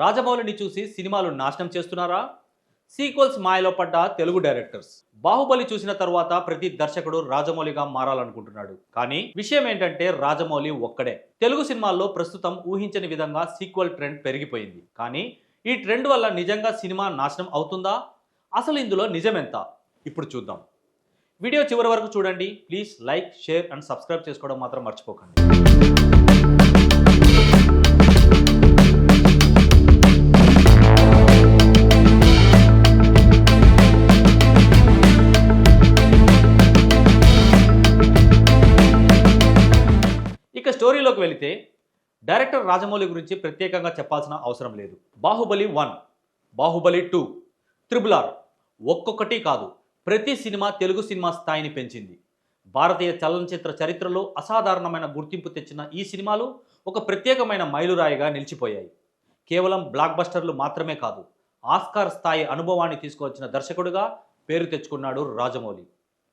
రాజమౌళిని చూసి సినిమాలు నాశనం చేస్తున్నారా? సీక్వెల్స్ మాయలో పడ్డ తెలుగు డైరెక్టర్స్. బాహుబలి చూసిన తర్వాత ప్రతి దర్శకుడు రాజమౌళిగా మారాలనుకుంటున్నాడు. కానీ విషయం ఏంటంటే రాజమౌళి ఒక్కడే. తెలుగు సినిమాల్లో ప్రస్తుతం ఊహించని విధంగా సీక్వెల్ ట్రెండ్ పెరిగిపోయింది. కానీ ఈ ట్రెండ్ వల్ల నిజంగా సినిమా నాశనం అవుతుందా? అసలు ఇందులో నిజమెంత? ఇప్పుడు చూద్దాం. వీడియో చివరి వరకు చూడండి. Please like, share and subscribe చేసుకోవడం మాత్రం మర్చిపోకండి. ఇక స్టోరీలోకి వెళితే డైరెక్టర్ రాజమౌళి గురించి ప్రత్యేకంగా చెప్పాల్సిన అవసరం లేదు. బాహుబలి 1, బాహుబలి 2, RRR ఒక్కొక్కటి కాదు, ప్రతి సినిమా తెలుగు సినిమా స్థాయిని పెంచింది. భారతీయ చలనచిత్ర చరిత్రలో అసాధారణమైన గుర్తింపు తెచ్చిన ఈ సినిమాలు ఒక ప్రత్యేకమైన మైలురాయిగా నిలిచిపోయాయి. కేవలం బ్లాక్ బస్టర్లు మాత్రమే కాదు, ఆస్కార్ స్థాయి అనుభవాన్ని తీసుకువచ్చిన దర్శకుడిగా పేరు తెచ్చుకున్నాడు రాజమౌళి.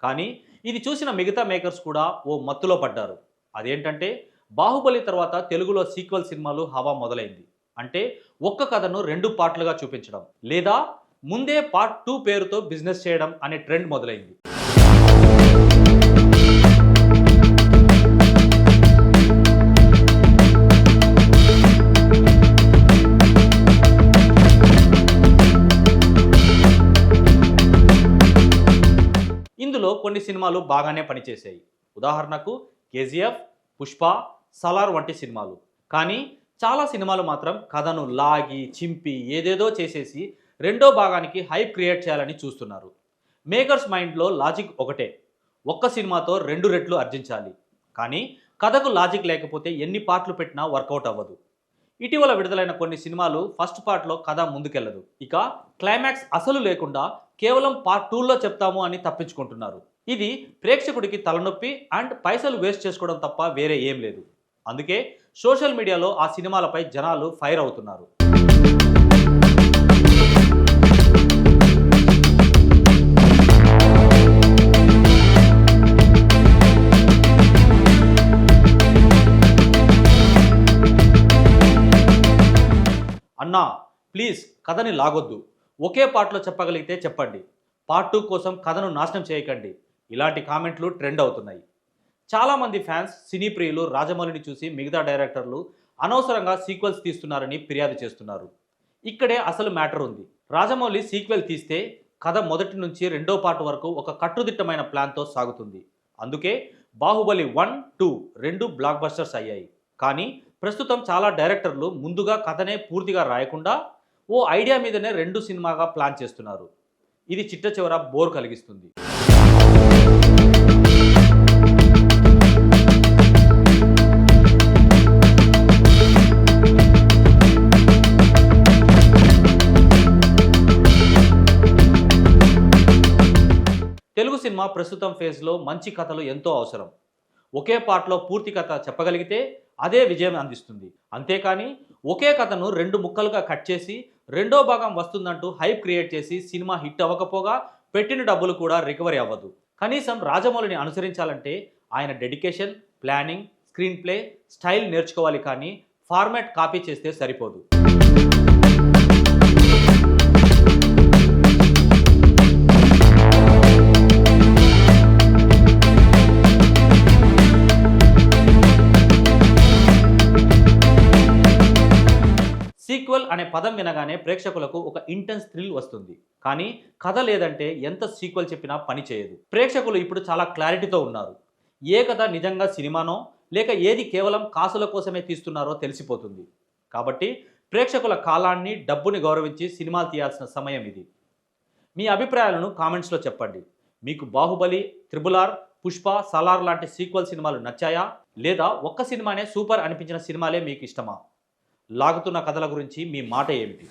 కానీ ఇది చూసిన మిగతా మేకర్స్ కూడా ఓ మత్తులో పడ్డారు. అదేంటంటే బాహుబలి తర్వాత తెలుగులో సీక్వెల్ సినిమాలు హవా మొదలైంది. అంటే ఒక్క కథను 2 పార్ట్లుగా చూపించడం, లేదా ముందే పార్ట్ 2 పేరుతో బిజినెస్ చేయడం అనే ట్రెండ్ మొదలైంది. ఇందులో కొన్ని సినిమాలు బాగానే పనిచేశాయి. ఉదాహరణకు కేజీఎఫ్, పుష్ప, సలార్ వంటి సినిమాలు. కానీ చాలా సినిమాలు మాత్రం కథను లాగి చింపి ఏదేదో చేసేసి రెండో భాగానికి హైప్ క్రియేట్ చేయాలని చూస్తున్నారు. మేకర్స్ మైండ్లో లాజిక్ ఒకటే, ఒక్క సినిమాతో 2 రెట్లు ఆర్జించాలి. కానీ కథకు లాజిక్ లేకపోతే ఎన్ని పార్ట్లు పెట్టినా వర్కౌట్ అవ్వదు. ఇటీవల విడుదలైన కొన్ని సినిమాలు ఫస్ట్ పార్ట్లో కథ ముందుకెళ్లదు. ఇక క్లైమాక్స్ అసలు లేకుండా కేవలం పార్ట్ 2లో చెప్తాము అని తప్పించుకుంటున్నారు. ఇది ప్రేక్షకుడికి తలనొప్పి అండ్ పైసలు వేస్ట్ చేసుకోవడం తప్ప వేరే ఏం లేదు. అందుకే సోషల్ మీడియాలో ఆ సినిమాలపై జనాలు ఫైర్ అవుతున్నారు. అన్నా ప్లీజ్ కథని లాగొద్దు, ఒకే పార్ట్లో చెప్పగలిగితే చెప్పండి, పార్ట్ 2 కోసం కథను నాశనం చేయకండి, ఇలాంటి కామెంట్లు ట్రెండ్ అవుతున్నాయి. చాలామంది ఫ్యాన్స్, సినీ ప్రియులు రాజమౌళిని చూసి మిగతా డైరెక్టర్లు అనవసరంగా సీక్వెల్స్ తీస్తున్నారని ఫిర్యాదు చేస్తున్నారు. ఇక్కడే అసలు మ్యాటర్ ఉంది. రాజమౌళి సీక్వెల్ తీస్తే కథ మొదటి నుంచి 2వ పార్ట్ వరకు ఒక కట్టుదిట్టమైన ప్లాన్తో సాగుతుంది. అందుకే బాహుబలి 1, 2 2 బ్లాక్ బస్టర్స్ అయ్యాయి. కానీ ప్రస్తుతం చాలా డైరెక్టర్లు ముందుగా కథనే పూర్తిగా రాయకుండా ఓ ఐడియా మీదనే 2 సినిమాగా ప్లాన్ చేస్తున్నారు. ఇది చిట్ట చివర బోర్ కలిగిస్తుంది. తెలుగు సినిమా ప్రస్తుతం ఫేజ్లో మంచి కథలు ఎంతో అవసరం. ఒకే పార్ట్లో పూర్తి కథ చెప్పగలిగితే అదే విజయం అందిస్తుంది. అంతేకాని ఒకే కథను 2 ముక్కలుగా కట్ చేసి రెండో భాగం వస్తుందంటూ హైప్ క్రియేట్ చేసి సినిమా హిట్ అవ్వకపోగా పెట్టిన డబ్బులు కూడా రికవరీ అవ్వదు. కనీసం రాజమౌళిని అనుసరించాలంటే ఆయన dedication, planning, screen play, style నేర్చుకోవాలి. కానీ ఫార్మాట్ కాపీ చేస్తే సరిపోదు. సీక్వెల్ అనే పదం వినగానే ప్రేక్షకులకు ఒక ఇంటెన్స్ థ్రిల్ వస్తుంది. కానీ కథ లేదంటే ఎంత సీక్వెల్ చెప్పినా పని చేయదు. ప్రేక్షకులు ఇప్పుడు చాలా క్లారిటీతో ఉన్నారు. ఏ కథ నిజంగా సినిమానో లేక ఏది కేవలం కాసుల కోసమే తీస్తున్నారో తెలిసిపోతుంది. కాబట్టి ప్రేక్షకుల కాలాన్ని, డబ్బుని గౌరవించి సినిమాలు తీయాల్సిన సమయం ఇది. మీ అభిప్రాయాలను కామెంట్స్లో చెప్పండి. మీకు బాహుబలి, RRR, పుష్ప, సలార్ లాంటి సీక్వెల్ సినిమాలు నచ్చాయా? లేదా ఒక్క సినిమానే సూపర్ అనిపించిన సినిమాలే మీకు ఇష్టమా? లాగుతున్న కథల గురించి మీ మాట ఏమిటి?